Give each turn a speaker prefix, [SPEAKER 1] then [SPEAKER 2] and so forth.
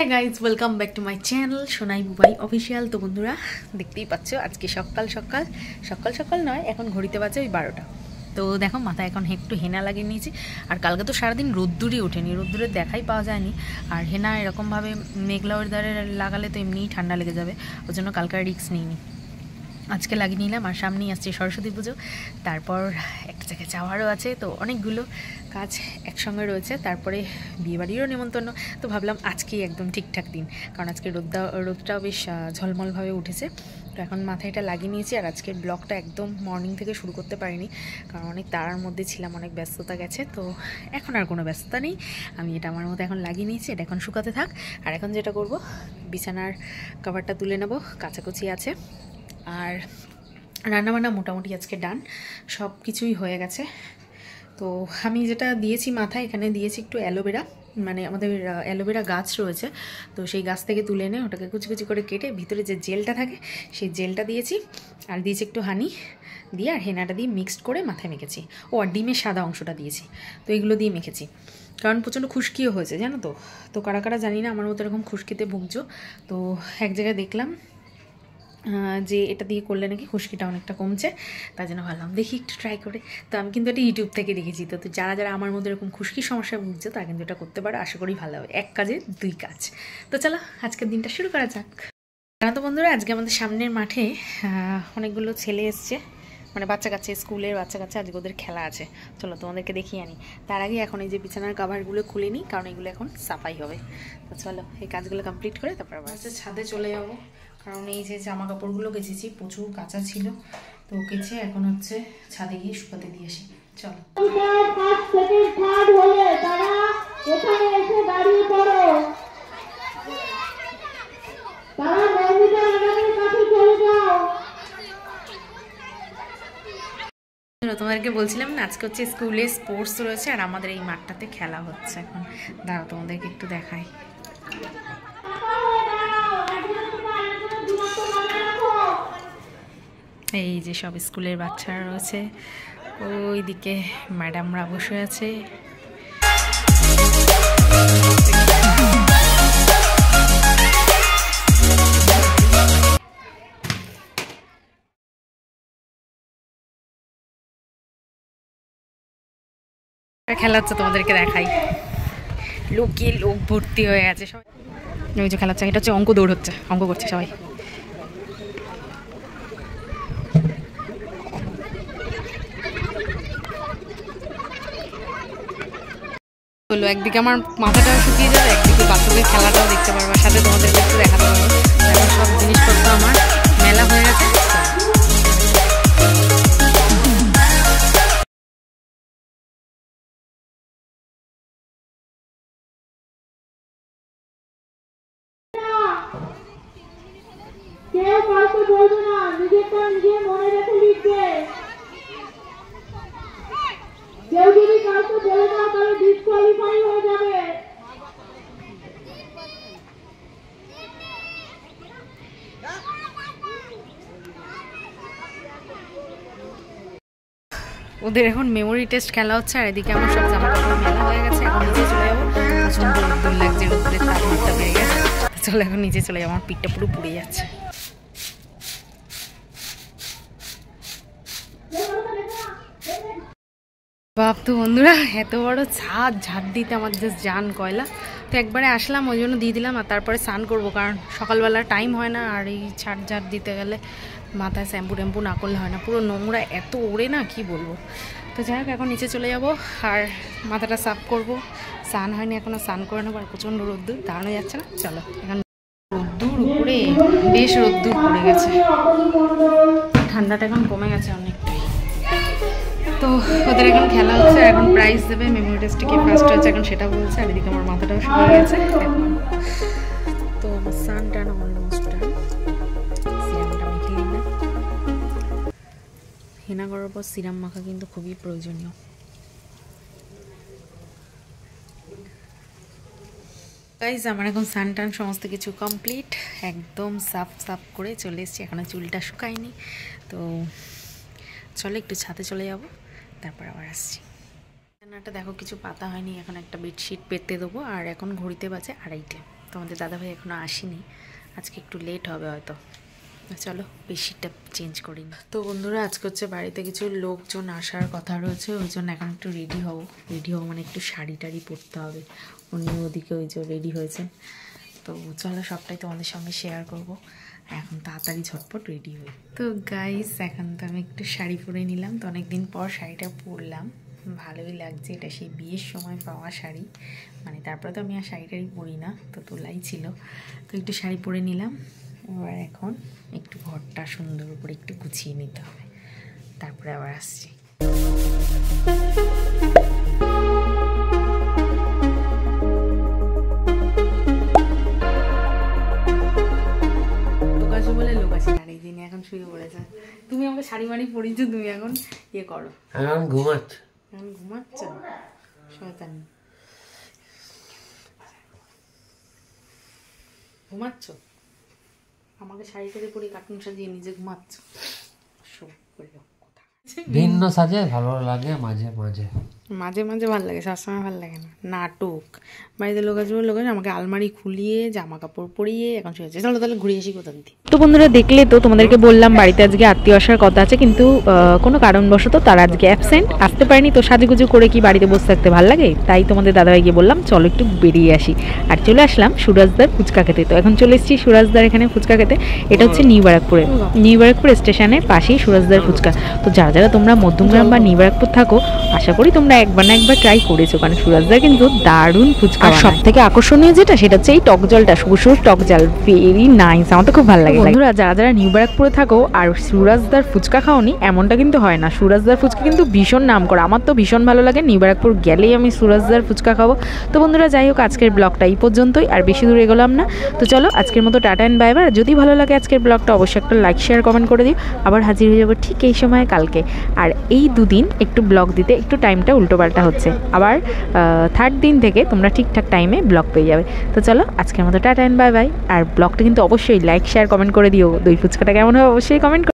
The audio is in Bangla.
[SPEAKER 1] Hi guys welcome back to my channel Sonai Bubai official. तो बंधुरा देखते ही पाচ্ছ आज के सकाल सकाल सकाल सकाल नय এখন ঘড়িতে বাজে ওই 12টা। তো দেখো মাথায় এখন একটু হেনা লাগিয়ে নিয়েছি। আর কালকে তো সারাদিন রোদ্দুরই ওঠেনি, রোদ্দুরের দেখাই পাওয়া যায়নি। আর হেনা এরকমভাবে মেঘলা ওয়েদারে লাগালে তো এমনিই ঠান্ডা লেগে যাবে, ওই জন্য কালকে রিস্ক নিইনি, আজকে লাগিয়ে নিলাম। আর সামনেই আসছে সরস্বতী পুজো, তারপর একটা জায়গায় যাওয়ারও আছে, তো অনেকগুলো কাজ একসঙ্গে রয়েছে। তারপরে বিয়েবাড়িরও নিমন্ত্রণ, তো ভাবলাম আজকেই একদম ঠিকঠাক দিন, কারণ আজকে রোদটাও বেশ ঝলমলভাবে উঠেছে। তো এখন মাথায় এটা লাগিয়ে নিয়েছি। আর আজকের ব্লগটা একদম মর্নিং থেকে শুরু করতে পারিনি, কারণ অনেক তাড়ার মধ্যে ছিলাম, অনেক ব্যস্ততা গেছে। তো এখন আর কোনো ব্যস্ততা নেই, আমি এটা আমার মতো এখন লাগিয়ে নিয়েছি, এটা এখন শুকাতে থাক। আর এখন যেটা করব, বিছানার কভারটা তুলে নেব, কাচাকুচি আছে। আর রান্নাবান্না মোটামুটি আজকে ডান, সব কিছুই হয়ে গেছে। তো আমি যেটা দিয়েছি মাথায়, এখানে দিয়েছি একটু অ্যালোভেরা, মানে আমাদের অ্যালোভেরা গাছ রয়েছে, তো সেই গাছ থেকে তুলে এনে ওটাকে কুচি কুচি করে কেটে ভিতরে যে জেলটা থাকে সেই জেলটা দিয়েছি। আর দিয়েছি একটু হানি দিয়ে, আর হেনাটা দিয়ে মিক্সড করে মাথায় মেখেছি। ও আর ডিমের সাদা অংশটা দিয়েছি, তো এগুলো দিয়ে মেখেছি, কারণ প্রচণ্ড খুশকিও হয়েছে জানো তো। তো কারা কারা জানি না আমার মতো এরকম খুশকিতে ভুগছো। তো এক জায়গায় দেখলাম যে এটা দিয়ে করলে নাকি খুশকিটা অনেকটা কমছে, তাই জন্য ভাবলাম দেখি একটু ট্রাই করে। তো আমি কিন্তু এটা ইউটিউব থেকে দেখেছি। তো যারা যারা আমার মধ্যে এরকম খুশকির সমস্যা ভুগছে তারা কিন্তু এটা করতে পারো, আশা করি ভালো হবে, এক কাজে দুই কাজ। তো চলো আজকের দিনটা শুরু করা যাক। জানো তো বন্ধুরা, আজকে আমাদের সামনের মাঠে অনেকগুলো ছেলে এসছে, মানে বাচ্চা কাচ্চা, স্কুলের বাচ্চা কাচ্চা, আজকে ওদের খেলা আছে। চলো তোমাদেরকে দেখিয়ে আনি। তার আগে এখন এই যে বিছানার কাভারগুলো খুলে নিই, কারণ এগুলো এখন সাফাই হবে। তো চলো এই কাজগুলো কমপ্লিট করে তারপর আবার ছাদে চলে যাবো, কারণ এই যে জামা কাপড়গুলো কেচেছি প্রচুর কাঁচা ছিল, তো কেচে এখন হচ্ছে ছাদে গিয়ে শুকাতে দিয়ে আসি। চলো তোমাদেরকে বলছিলাম না, আজকে হচ্ছে স্কুলে স্পোর্টস রয়েছে, আর আমাদের এই মাঠটাতে খেলা হচ্ছে এখন। দাঁড়াও তোমাদেরকে একটু দেখাই। এই যে সব স্কুলের বাচ্চারা রয়েছে, ওইদিকে ম্যাডামরা বসে আছে। খেলা হচ্ছে, তোমাদেরকে দেখাই, লোকে লোক ভর্তি হয়ে গেছে সবাই। ওই যে খেলা হচ্ছে, এটা হচ্ছে অঙ্ক দৌড় হচ্ছে, অঙ্ক করছে সবাই। বললো একদিকে আমার মাথাটাও শুকিয়ে যাবে, একদিকে বাচ্চাদের খেলাটাও দেখতে পারবো, সাথে তোমাদেরকে একটু দেখাতে পারবো। এখন সব জিনিসপত্র আমার মেলা হয়ে গেছে। কেউ কাউকে বলবে না, নিজেরটা নিজে মনে রেখে লিখবে। কেউ যদি কাউকে বলে না তাহলে ডিসকোয়ালিফাই হয়ে যাবে। ওদের এখন মেমোরি টেস্ট খেলা হচ্ছে, আর এদিকে আমার সব জামা কাপড় মেলা হয়ে গেছে। এখন নিচে চলে যাবো, প্রচন্ড রোদ্দুর লাগছে, রোদ্দুরের তাপমাত্রা বেড়ে গেছে। চলো এখন নিচে চলে যাবো, আমার পিঠটা পুরো পুড়ে যাচ্ছে। বাপ তো বন্ধুরা, এত বড় ছাদ, ঝাড় দিতে আমার জাস্ট জান কয়লা। তো একবারে আসলাম, ওই জন্য দিয়ে দিলাম। আর তারপরে স্নান করবো, কারণ সকালবেলা টাইম হয় না, আর এই ছাদ ঝাড় দিতে গেলে মাথায় শ্যাম্পু ট্যাম্পু না করলে হয় না, পুরো নোংরা এত ওড়ে না কি বলবো। তো যাই হোক এখন নিচে চলে যাব, আর মাথাটা সাফ করব। স্নান হয়নি এখনও, স্নান করে নেবো। আর প্রচণ্ড রোদ্দুর, দাঁড়ানো যাচ্ছে না। চলো এখন রোদ্দুর উপরে বেশ রোদ্দুর পড়ে গেছে, ঠান্ডাটা এখন কমে গেছে অনেকটাই। তো ওদের এখন খেলা হচ্ছে, এখন প্রাইজ দেবে, মেমোরি টেস্টে কে ফার্স্ট হয়েছে এখন সেটা বলছে। আর এদিকে আমার মাথাটাও শুকিয়ে গেছে এখন। তো আমার সানটা অলমোস্ট ডান, সিরামটা মেখে নিলাম। হেনা করার পর সিরাম মাখা কিন্তু খুবই প্রয়োজনীয়। গাইজ আমার এখন সানটান সমস্ত কিছু কমপ্লিট, একদম সাফ সাফ করে চলে এসেছি। এখনও চুলটা শুকায়নি, তো চলো একটু ছাদে চলে যাব, তারপর আবার আসছি। রান্নাটা দেখো কিছু পাতা হয়নি, এখন একটা বেডশিট পেতে দেবো। আর এখন ঘড়িতে বাজে 2:30। তোমাদের দাদাভাই এখনও আসেনি, আজকে একটু লেট হবে হয়তো। চলো বেশিটা চেঞ্জ করি না। তো বন্ধুরা আজকে হচ্ছে বাড়িতে কিছু লোকজন আসার কথা রয়েছে, ওই জন্য এখন একটু রেডি হবো মানে একটু শাড়ি টাড়ি পরতে হবে। উনি ওদিকে ওই যে রেডি হয়েছেন, তো চলো সবটাই তোমাদের সঙ্গে শেয়ার করব। এখন তাড়াতাড়ি ঝটপট রেডি হই। তো গাইস এখন তো আমি একটু শাড়ি পরে নিলাম, তো অনেকদিন পর শাড়িটা পরলাম, ভালোই লাগছে। এটা সেই বিয়ের সময় পাওয়া শাড়ি, মানে তারপরে তো আমি আর শাড়ি টাড়ি পরি না, তো তোলাই ছিল, তো একটু শাড়ি পরে নিলাম। এবার এখন একটু ঘরটা সুন্দর করে একটু গুছিয়ে নিতে হবে, তারপরে আবার আসছি। লোক আছে বলে লোক আছে, আর এই দিনে এখন শুয়ে পড়েছে। তুমি আমাকে শাড়ি মাড়ি পরিয়েছো, তুমি এখন ইয়ে করো।
[SPEAKER 2] এখন ঘুমাচ্ছ?
[SPEAKER 1] এখন ঘুমাচ্ছ? শয়তান, ঘুমাচ্ছ? আমাকে শাড়ি টাড়ি পরে কার্টুন সাজিয়ে নিজে ঘুমাচ্ছ?
[SPEAKER 2] ভিন্ন সাজে ভালো লাগে মাঝে মাঝে,
[SPEAKER 1] মাঝে মাঝে ভালো লাগে, সবসময় ভালো লাগে না। নাটক, বাড়িতে লোক আসবে, লোক আছে, আমাকে আলমারি খুলিয়ে জামা কাপড় পরিয়ে এখন শুয়েছে। চলো তাহলে ঘুরে আসি কোথা দিয়ে। তো বন্ধুরা দেখলে তো, তোমাদেরকে বললাম বাড়িতে আজকে আত্মীয় আসার কথা আছে, কিন্তু কোনো কারণবশত তারা আজকে অ্যাবসেন্ট, আসতে পারেনি। তো সাজুগুজু করে কি বাড়িতে বসে থাকতে ভালো লাগে, তাই তোমাদের দাদাভাইকে বললাম চলো একটু বেরিয়ে আসি। আর চলে আসলাম সুরাজদার ফুচকা খেতে। তো এখন চলে এসেছি সুরাজদার এখানে ফুচকা খেতে। এটা হচ্ছে নিউ ব্যারাকপুর স্টেশনের পাশেই সুরাজদার ফুচকা। তো যারা যারা তোমরা মধ্যমগ্রাম বা নিউ ব্যারাকপুর থাকো, আশা করি তোমরা একবার না একবার ট্রাই করেছো, কারণ সুরাজদার কিন্তু দারুণ ফুচকা। আর সব থেকে আকর্ষণীয় যেটা, সেটা হচ্ছে এই টক জলটা, সুর টক জল, ভেরি নাইস, আমার তো খুব ভালো লাগে। বন্ধুরা যারা যারা নিউ ব্যারাকপুরে থাকো আর সুরাজদার ফুচকা খাওনি, এমনটা কিন্তু হয় না। সুরাজদার ফুচকা কিন্তু ভীষণ নাম করা, আমার তো ভীষণ ভালো লাগে। নিউ ব্যারাকপুর গেলেই আমি সুরাজদার ফুচকা খাবো। তো বন্ধুরা যাই হোক, আজকের ব্লগটা এই পর্যন্তই, আর বেশি দূর এগোলাম না। তো চলো আজকের মতো টাটা এন্ড বাই বাই। যদি ভালো লাগে আজকের ব্লগটা, অবশ্যই একটা লাইক শেয়ার কমেন্ট করে দিও। আবার হাজির হয়ে যাবো ঠিক এই সময় কালকে। আর এই দুদিন একটু ব্লগ দিতে একটু টাইমটা উল্টোপাল্টা হচ্ছে, আবার থার্ড দিন থেকে তোমরা ঠিকঠাক টাইমে ব্লগ পেয়ে যাবে। তো চলো আজকের মতো টাটা এন্ড বাই বাই। আর ব্লগটা কিন্তু অবশ্যই লাইক শেয়ার কমেন্ট করে দিও। দই ফুচকাটা কেমন হবে অবশ্যই কমেন্ট